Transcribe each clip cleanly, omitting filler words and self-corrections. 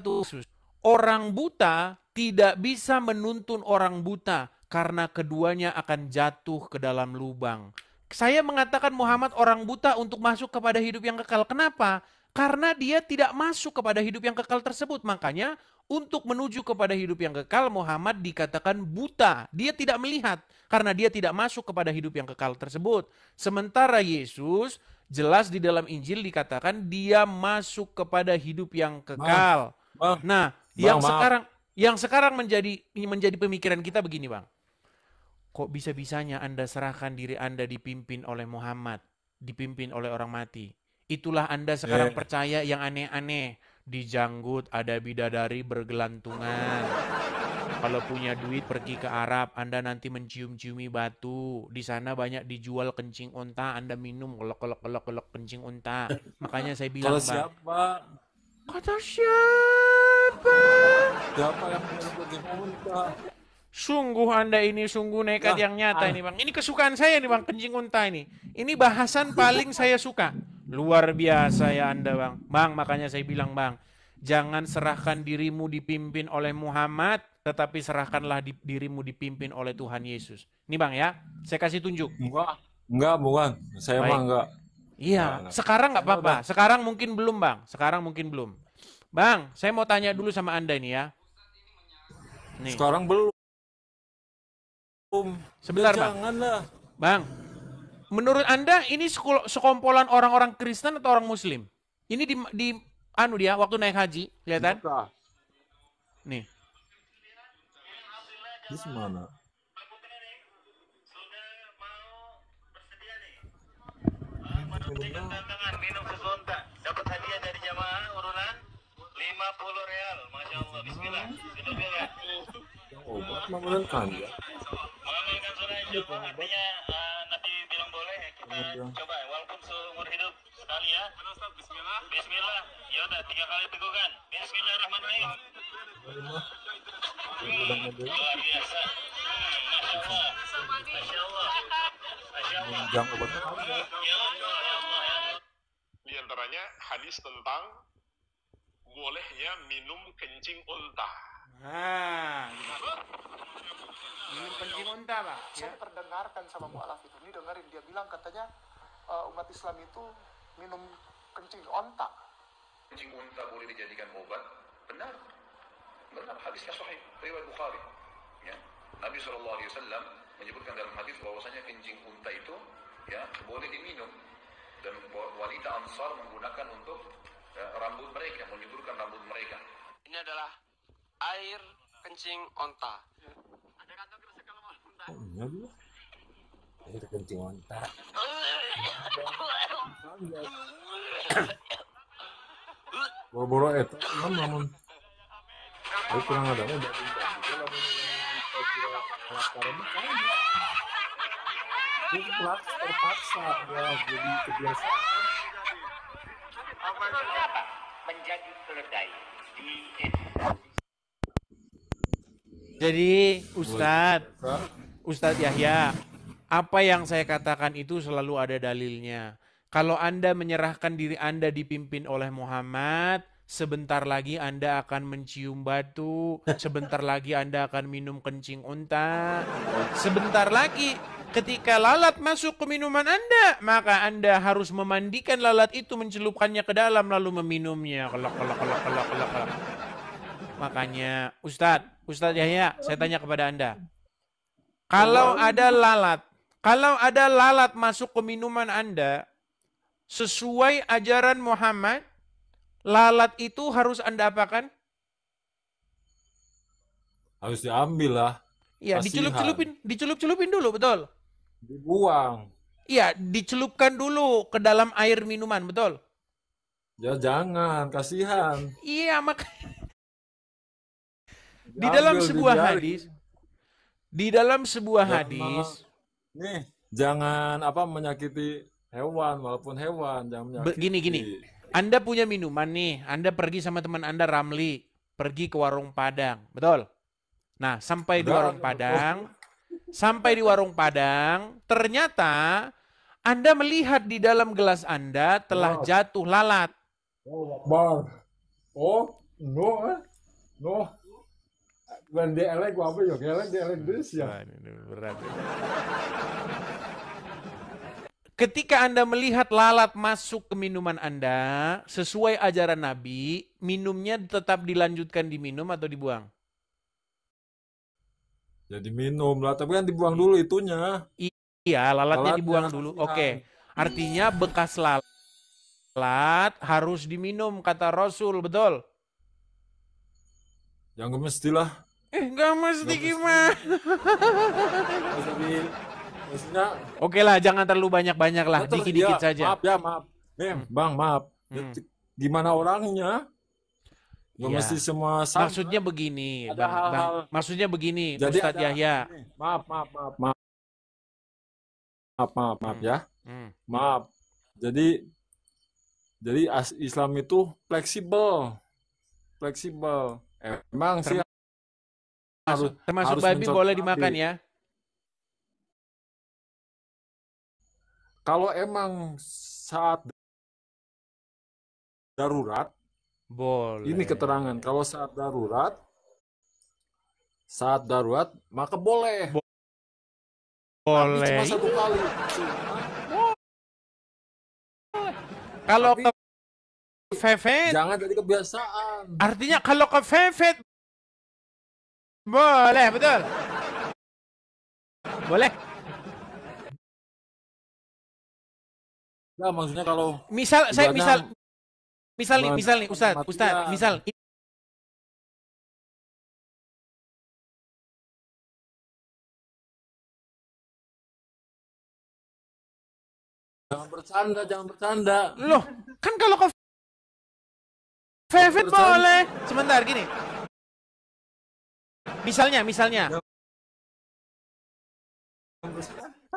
Yesus. Orang buta tidak bisa menuntun orang buta karena keduanya akan jatuh ke dalam lubang. Saya mengatakan Muhammad orang buta untuk masuk kepada hidup yang kekal. Kenapa? Karena dia tidak masuk kepada hidup yang kekal tersebut. Makanya untuk menuju kepada hidup yang kekal, Muhammad dikatakan buta. Dia tidak melihat karena dia tidak masuk kepada hidup yang kekal tersebut. Sementara Yesus jelas di dalam Injil dikatakan dia masuk kepada hidup yang Bang, kekal. bang, Nah, bang, maaf. yang sekarang menjadi pemikiran kita begini, Bang. Kok bisa-bisanya Anda serahkan diri Anda dipimpin oleh Muhammad, dipimpin oleh orang mati? Itulah Anda sekarang Eh, percaya yang aneh-aneh. Di janggut ada bidadari bergelantungan. Kalau punya duit pergi ke Arab, Anda nanti mencium-ciumi batu. Di sana banyak dijual kencing unta, Anda minum kolok-kolok kencing unta. Makanya saya kalau bilang, Bang, siapa? kata siapa? Siapa yang menyebut unta? Sungguh Anda ini sungguh nekat Lah, yang nyata ini Bang. Ini kesukaan saya nih Bang, kencing unta ini. Ini bahasan paling saya suka. Luar biasa ya Anda Bang. Bang, makanya saya bilang Bang, jangan serahkan dirimu dipimpin oleh Muhammad, tetapi serahkanlah dirimu dipimpin oleh Tuhan Yesus. Ini Bang ya, saya kasih tunjuk. enggak, bukan. Saya mah Baik. enggak. Enggak, Iya, enggak. sekarang nggak Karena apa-apa. udah Sekarang mungkin belum Bang. Sekarang mungkin belum. Bang, saya mau tanya dulu sama Anda ini ya. Nih, sekarang belum. Ya sebentar Bang. janganlah. Bang, menurut Anda ini sekompolan orang-orang Kristen atau orang Muslim? Ini di anu dia waktu naik haji, kelihatan? Mekah. Nih. Di mana? Buktikan tantangan minum sesuatu dapat hadiah dari jamaah urunan 50 real. Masya Allah. Bismillah. Bismillah. Yang obat menurunkan ya. Mengamalkan surah insya artinya Nabi bilang boleh ya kita Kemudian coba walaupun seumur hidup sekali ya. Bismillah. Bismillah. Ya udah 3 kali tegukan. Bismillahirrahmanirrahim. Luar biasa. Masya Allah. Masya Allah. Masya Allah. yang obatnya ada. Ya Allah. Ya Allah. Ya Allah. Di antaranya hadis tentang bolehnya minum kencing unta. Nah, minum kencing unta, Pak. Ya. Saya terdengarkan sama mualaf itu, ini dengerin dia bilang katanya umat Islam itu minum kencing onta. Kencing unta boleh dijadikan obat? Benar. Benar, hadisnya sahih, riwayat Bukhari. Ya. Nabi SAW menyebutkan dalam hadis bahwasanya kencing unta itu ya boleh diminum dan wanita Ansar menggunakan untuk rambut mereka, menyuburkan rambut mereka. Ini adalah air kencing onta. Oh, iya dia. Air kencing onta. Boro-boro eta kan namun tapi kurang ada mah daging juga lamun kira alat karena kan itu terpaksa ya jadi kebiasaan. Menjadi keledai di Jadi, Ustadz Yahya, apa yang saya katakan itu selalu ada dalilnya. Kalau Anda menyerahkan diri Anda dipimpin oleh Muhammad, sebentar lagi Anda akan mencium batu, sebentar lagi Anda akan minum kencing unta, sebentar lagi ketika lalat masuk ke minuman Anda, maka Anda harus memandikan lalat itu, mencelupkannya ke dalam, lalu meminumnya. Kelak. Makanya, Ustadz Yahya, saya tanya kepada Anda, kalau ada lalat masuk ke minuman Anda, sesuai ajaran Muhammad, lalat itu harus Anda apakan? Harus diambil lah. Iya, Kasihan. dicelup-celupin dulu, betul? Dibuang. Iya, dicelupkan dulu ke dalam air minuman, betul? Ya jangan, kasihan. Iya, di Diambil, dalam sebuah dibiarin. hadis, di dalam sebuah Jangan hadis, nih, jangan apa menyakiti hewan walaupun hewan jangan menyakiti. gini. Anda punya minuman nih, Anda pergi sama teman Anda Ramli, pergi ke warung Padang, betul? Nah, sampai di warung Padang, ternyata Anda melihat di dalam gelas Anda telah jatuh lalat. Oh, Akbar. Oh, no. Ben dialek apa ya? Dialek Indonesia. Wah, ini berat. Ketika Anda melihat lalat masuk ke minuman Anda, sesuai ajaran Nabi, minumnya tetap dilanjutkan diminum atau dibuang? Jadi minum lah, tapi kan dibuang dulu itunya. Iya, lalatnya Lalatnya, dibuang dulu. kasihan. Oke. Artinya bekas lalat harus diminum, kata Rasul, betul? Ya nggak mestilah. Nggak mesti mesti. gimana. Jadi maksudnya Oke lah, jangan terlalu banyak-banyak lah, betul, dikit-dikit ya, saja. maaf. Bang, maaf. Gimana orangnya? Nggak Iya. mesti semua sama. Maksudnya begini, Ada hal-hal. Maksudnya begini, Jadi Ustadz ada- Yahya. Maaf ya. Maaf. Jadi Islam itu fleksibel. Emang sih Termasuk harus babi mencontoh boleh Nabi. dimakan ya? kalau emang saat darurat, Boleh. ini keterangan. Kalau saat darurat maka boleh. Tapi Boleh. cuma satu kali. Kalau Tapi- kepepet, Jangan jadi kebiasaan. artinya kalau kepepet, boleh, betul? Boleh. Nah, maksudnya kalau Misal Ibadah misal nih, Ustadz, kematian. misal. jangan bercanda. Loh, kan kalau kepepet boleh. Sebentar, gini. Misalnya.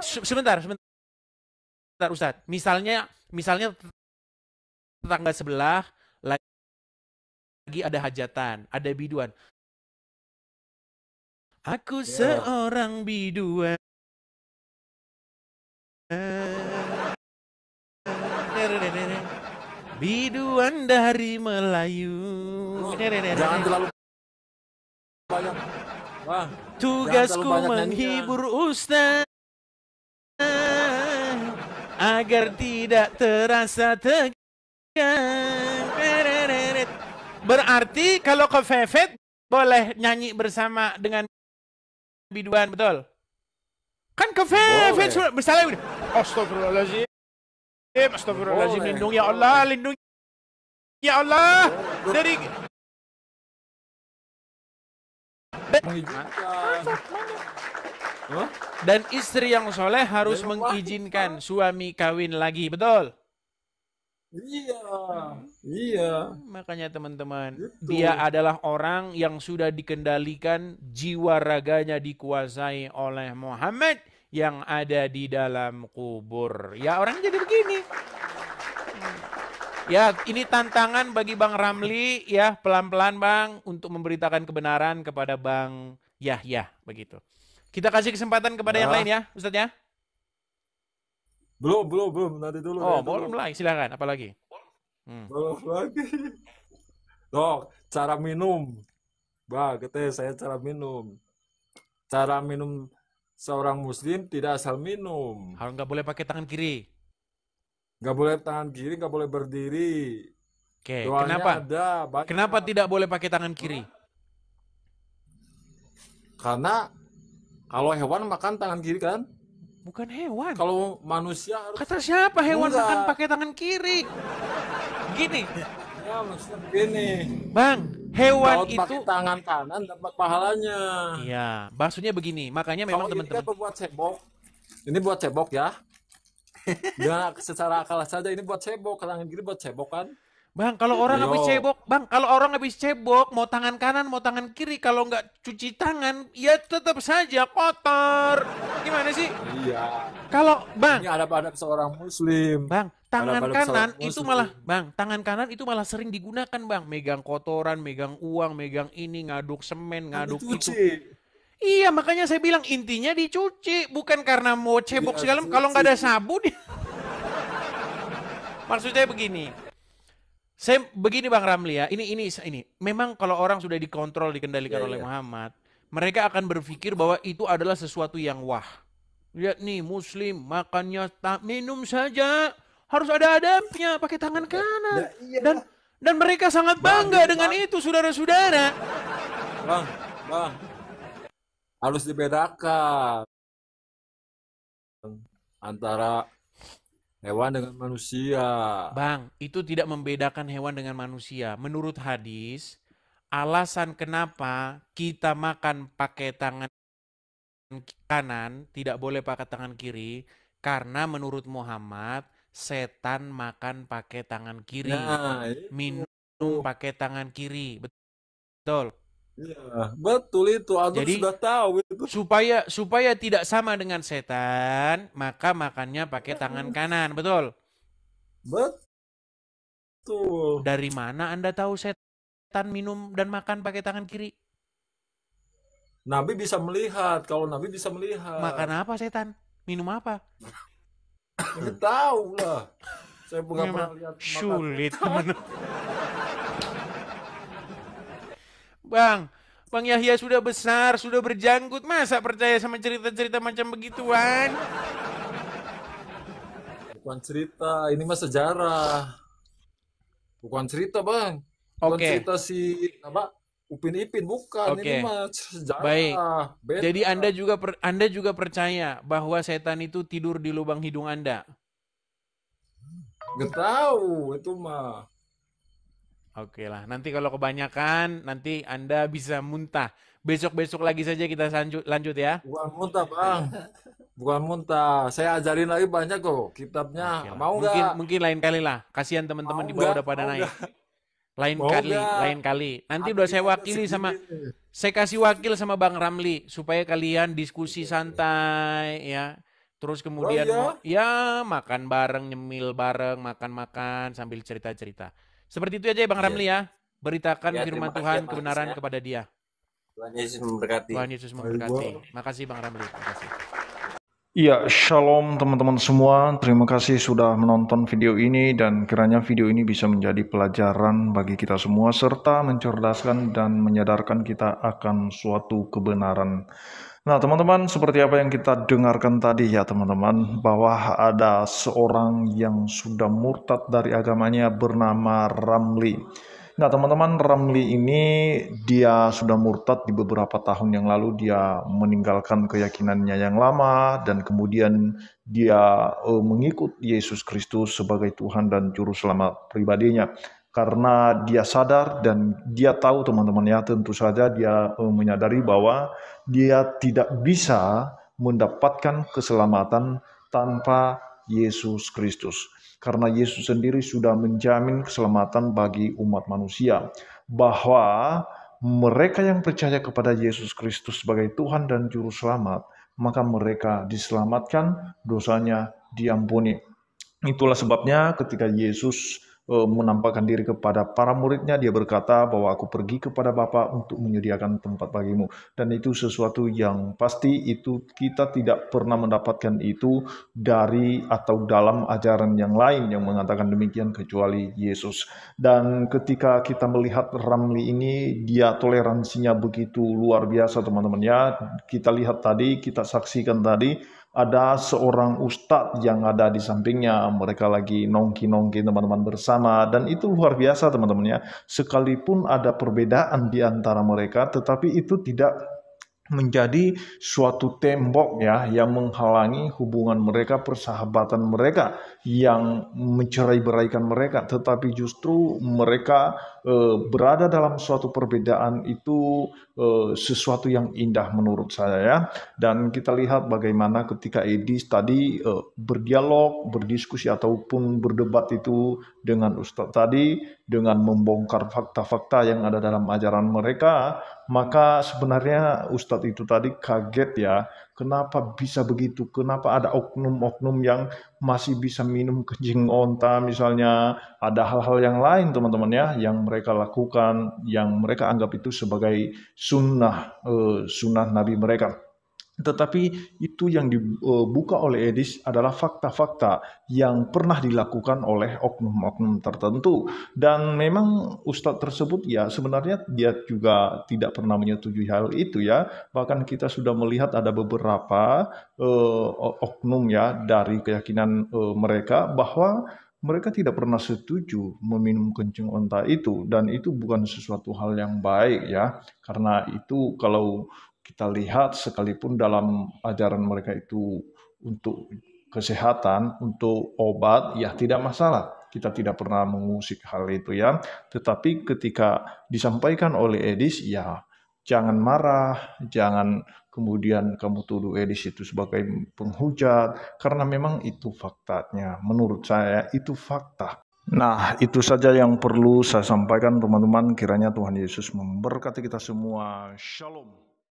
Sebentar, Ustadz. Misalnya tetangga sebelah lagi ada hajatan, ada biduan. Aku seorang biduan. Biduan dari Melayu. Jangan terlalu banyak. Wah, Tugasku jangan terlalu banyak menghibur Ustaz agar tidak terasa tegang. Berarti kalau kepepet boleh nyanyi bersama dengan biduan, betul? Kan kepepet Boleh. sudah misalnya udah, astagfirullahaladzim, astagfirullahaladzim, Boleh. lindungi ya Allah, lindungi ya Allah dari mengizinkan. Hah? dan istri yang soleh harus Ya, mengizinkan suami kawin lagi, betul? Iya. Makanya teman-teman, Gitu. dia adalah orang yang sudah dikendalikan, jiwa raganya dikuasai oleh Muhammad yang ada di dalam kubur. Ya orang jadi begini. Ya ini tantangan bagi Bang Ramli ya, pelan-pelan Bang untuk memberitakan kebenaran kepada Bang Yahya begitu. Kita kasih kesempatan kepada yang lain ya, Ustadz ya. Belum. Nanti dulu. Oh, nanti belum dulu. lagi, silakan. Apalagi? Belum lagi. Dok, cara minum. Saya cara minum. Cara minum seorang muslim tidak asal minum. Harus nggak boleh pakai tangan kiri. Nggak boleh tangan kiri, nggak boleh berdiri. Oke, Doanya kenapa? ada, banyak. Kenapa tidak boleh pakai tangan kiri? Karena kalau hewan makan tangan kiri kan? Bukan hewan. Kalau manusia harus. Kata siapa hewan Enggak. makan pakai tangan kiri? Gini, Ya, maksudnya begini. Bang, hewan Kalau itu pakai tangan kanan dapat pahalanya. iya, maksudnya begini. Makanya memang Kalau ini kan teman-teman. buat cebok. Ini buat cebok ya. Dengan secara akal saja ini buat cebok, tangan kiri buat cebok kan? Bang, kalau orang Yo. habis cebok, Bang, kalau orang habis cebok, mau tangan kanan, mau tangan kiri, kalau nggak cuci tangan, ya tetap saja kotor. Gimana sih? Iya. Kalau, Bang, Ini adab-adab seorang muslim. Bang, tangan Ada pada kanan pesawat itu muslim. malah, Bang, tangan kanan itu malah sering digunakan, Bang. Megang kotoran, megang uang, megang ini, ngaduk semen, ngaduk itu. Dicuci. Iya, makanya saya bilang intinya dicuci, bukan karena mau cebok Iya, segala. dicuci. Kalau nggak ada sabun, maksud saya begini. Saya begini Bang Ramli ya. Ini memang kalau orang sudah dikontrol, dikendalikan Iya, oleh iya. Muhammad, mereka akan berpikir bahwa itu adalah sesuatu yang wah. Lihat nih, Muslim makannya tak minum saja, harus ada adabnya, pakai tangan kanan. Dan mereka sangat bangga dengan itu, saudara-saudara. Bang, harus dibedakan antara hewan dengan manusia. Bang, itu tidak membedakan hewan dengan manusia. Menurut hadis, alasan kenapa kita makan pakai tangan kanan, tidak boleh pakai tangan kiri, karena menurut Muhammad, setan makan pakai tangan kiri, Nah, itu. minum pakai tangan kiri. Betul. Iya, betul itu. Antum Jadi sudah tahu itu. supaya tidak sama dengan setan, maka makannya pakai tangan kanan, betul? Betul. Dari mana Anda tahu setan minum dan makan pakai tangan kiri? Nabi bisa melihat. Kalau Nabi bisa melihat. Makan apa setan? Minum apa? Ini tahu lah. Saya nggak pernah Memang lihat makan. sulit. Bang Yahya sudah besar, sudah berjanggut, masa percaya sama cerita-cerita macam begituan? Bukan cerita, ini mah sejarah. Bukan cerita, Bang. Bukan Oke. cerita si apa? Upin Ipin, bukan. Oke. Ini mah sejarah. Baik. Beda. Jadi Anda juga percaya bahwa setan itu tidur di lubang hidung Anda? Nggak tahu itu mah. Oke lah, nanti kalau kebanyakan, nanti Anda bisa muntah. Besok-besok lagi saja kita lanjut ya. Bukan muntah, Bang. Bukan muntah. Saya ajarin lagi banyak kok kitabnya. Oke lah. Mau nggak? Mungkin lain kali lah. Kasihan teman-teman Mau di bawah nggak? udah pada Mau naik. nggak? Lain Mau kali, nggak? lain kali. Nanti Ada udah saya kitabnya wakili sama, segini. saya kasih wakil sama Bang Ramli supaya kalian diskusi santai ya. Terus kemudian Oh, ya makan bareng, nyemil bareng, makan-makan sambil cerita-cerita. Seperti itu aja ya Bang Iya. Ramli ya. Beritakan Ya, firman terima kasih Tuhan ya, Mas, kebenaran ya. kepada dia. Tuhan Yesus memberkati. Tuhan Yesus memberkati. Makasih Bang Ramli. Makasih. Ya, shalom teman-teman semua. Terima kasih sudah menonton video ini dan kiranya video ini bisa menjadi pelajaran bagi kita semua serta mencerdaskan dan menyadarkan kita akan suatu kebenaran. Nah, teman-teman, seperti apa yang kita dengarkan tadi ya, teman-teman, bahwa ada seorang yang sudah murtad dari agamanya bernama Ramli. Nah, teman-teman, Ramli ini dia sudah murtad di beberapa tahun yang lalu. Dia meninggalkan keyakinannya yang lama dan kemudian dia mengikut Yesus Kristus sebagai Tuhan dan Juru Selamat pribadinya. Karena dia sadar dan dia tahu, teman-teman ya, tentu saja dia menyadari bahwa dia tidak bisa mendapatkan keselamatan tanpa Yesus Kristus. Karena Yesus sendiri sudah menjamin keselamatan bagi umat manusia. Bahwa mereka yang percaya kepada Yesus Kristus sebagai Tuhan dan Juru Selamat, maka mereka diselamatkan, dosanya diampuni. Itulah sebabnya ketika Yesus menampakkan diri kepada para muridnya, dia berkata bahwa aku pergi kepada Bapa untuk menyediakan tempat bagimu. Dan itu sesuatu yang pasti, itu kita tidak pernah mendapatkan itu dari atau dalam ajaran yang lain yang mengatakan demikian kecuali Yesus. Dan ketika kita melihat Ramli ini, dia toleransinya begitu luar biasa, teman-teman ya. Kita lihat tadi, kita saksikan tadi, ada seorang ustadz yang ada di sampingnya, mereka lagi nongki-nongki teman-teman bersama, dan itu luar biasa teman-teman ya. Sekalipun ada perbedaan di antara mereka, tetapi itu tidak menjadi suatu tembok ya yang menghalangi hubungan mereka, persahabatan mereka yang mencerai-beraikan mereka, tetapi justru mereka berada dalam suatu perbedaan itu sesuatu yang indah menurut saya ya. Dan kita lihat bagaimana ketika Edis tadi berdialog, berdiskusi ataupun berdebat itu dengan Ustadz tadi, dengan membongkar fakta-fakta yang ada dalam ajaran mereka, maka sebenarnya Ustadz itu tadi kaget ya, kenapa bisa begitu, kenapa ada oknum-oknum yang masih bisa minum kencing onta misalnya, ada hal-hal yang lain teman-teman ya, yang mereka lakukan, yang mereka anggap itu sebagai sunnah Nabi mereka. Tetapi itu yang dibuka oleh Edis adalah fakta-fakta yang pernah dilakukan oleh oknum-oknum tertentu. Dan memang ustadz tersebut ya sebenarnya dia juga tidak pernah menyetujui hal itu ya. Bahkan kita sudah melihat ada beberapa oknum ya dari keyakinan mereka bahwa mereka tidak pernah setuju meminum kencing onta itu, dan itu bukan sesuatu hal yang baik ya. Karena itu kalau kita lihat sekalipun dalam ajaran mereka itu untuk kesehatan, untuk obat, ya tidak masalah. Kita tidak pernah mengusik hal itu ya. Tetapi ketika disampaikan oleh Edis, ya jangan marah, jangan kemudian kamu tuduh Edis itu sebagai penghujat, karena memang itu faktanya. Menurut saya itu fakta. Nah, itu saja yang perlu saya sampaikan teman-teman. Kiranya Tuhan Yesus memberkati kita semua. Shalom.